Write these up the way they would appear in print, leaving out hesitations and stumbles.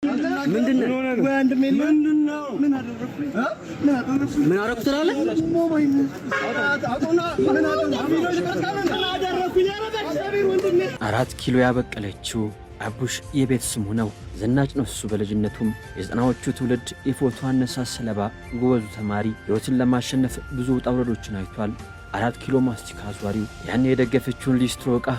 ምንድነው ወንድሜ ምንድነው ምን አደረኩኝ ምን አደረኩ ትላለህ አራት ኪሎ ያበቀለችው አቡሽ የቤት ስሙ ነው ዝናጭ ነው እሱ በልጅነቱም የዘጠናዎቹ ትውልድ የፎቶ አነሳስ ሰለባ ጎበዙ ተማሪ ህይወትን ለማሸነፍ ብዙ ውጣ ውረዶችን አይቷል አራት ኪሎ ማስቲካ አዟሪው ያን የደገፈችውን ሊስትሮ ዕቃ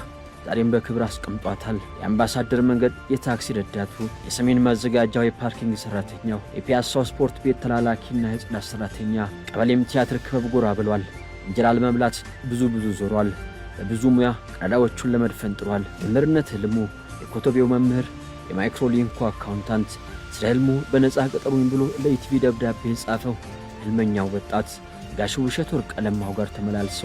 ዛሬም በክብር አስቀምጧታል የአምባሳደር መንገድ የታክሲ ረዳቱ የሰሜን ማዘጋጃው የፓርኪንግ ሰራተኛው የፒያሳው ስፖርት ቤት ተላላኪና የጽዳት ሰራተኛ ቀበሌም ቲያትር ክበብ ጎራ ብሏል እንጀራ ለመብላት ብዙ ዞሯል በብዙ ሙያ ቀዳዳዎቹን ለመድፈን ጥሯል መምህርነት ህልሙ የኮቶቤው መምህር የማይክሮሊንኮ አካውንታንት ስለ ህልሙ በነፃ ቀጠሩኝ ብሎ ለኢቲቪ ደብዳቤ ጻፈው ህልመኛው ወጣት ጋሽ ውሸት ወርቅ ቀለማው ጋር ተመላልሶ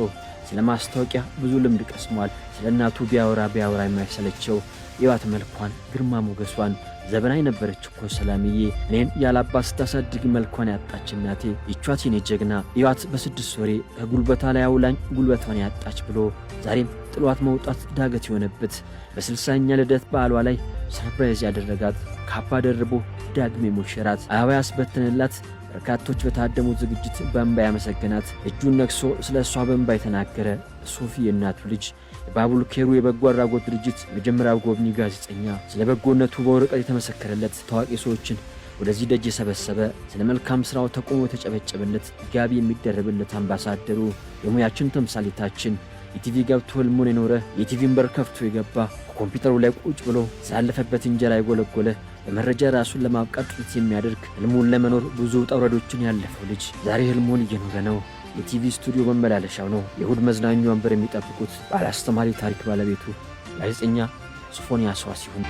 ስለማስታወቂያ ብዙ ልምድ ቀስሟል ስለ እናቱ ቢያወራ የማይሰለቸው የዋት መልኳን ግርማ ሞገሷን ዘበናይ ነበረች እኮ ሰላምዬ እኔን ያላባት ስታሳድግ መልኳን ያጣች እናቴ ይቿት የኔ ጀግና የዋት በስድስት ወሬ ከጉልበታ ላይ አውላኝ ጉልበቷን ያጣች ብሎ ዛሬም ጥሏት መውጣት ዳገት የሆነበት በ60ኛ ልደት በዓሏ ላይ ሰርፕራይዝ ያደረጋት ካባ ደርቦ ዳግሜ ሞሸራት አበባ ያስበተነላት በርካቶች በታደሙት ዝግጅት በእንባ ያመሰገናት እጁን ነክሶ ስለሷ በእንባ የተናገረ ሶፊ የእናቱ ልጅ የባቡል ኬሩ የበጎ አድራጎት ድርጅት መጀመሪያው ጎብኚ ጋዜጠኛ ስለ በጎነቱ በወረቀት የተመሰከረለት ታዋቂ ሰዎችን ወደዚህ ደጅ የሰበሰበ ስለ መልካም ስራው ተቆሞ የተጨበጨበለት ጋቢ የሚደረብለት አምባሳደሩ የሙያችን ተምሳሌታችን ኢቲቪ ገብቶ ህልሙን የኖረ የኢቲቪን በር ከፍቶ የገባ ኮምፒውተሩ ላይ ቁጭ ብሎ ሳለፈበት እንጀራ የጎለጎለ በመረጃ ራሱን ለማብቃት ጥረት የሚያደርግ ህልሙን ለመኖር ብዙ ውጣ ውረዶችን ያለፈው ልጅ ዛሬ ህልሙን እየኖረ ነው የቲቪ ስቱዲዮ መመላለሻው ነው የእሁድ መዝናኛ ወንበር የሚጠብቁት ባለ አስተማሪ ታሪክ ባለቤቱ ጋዜጠኛ ሶፎንያስ ዋሲሁን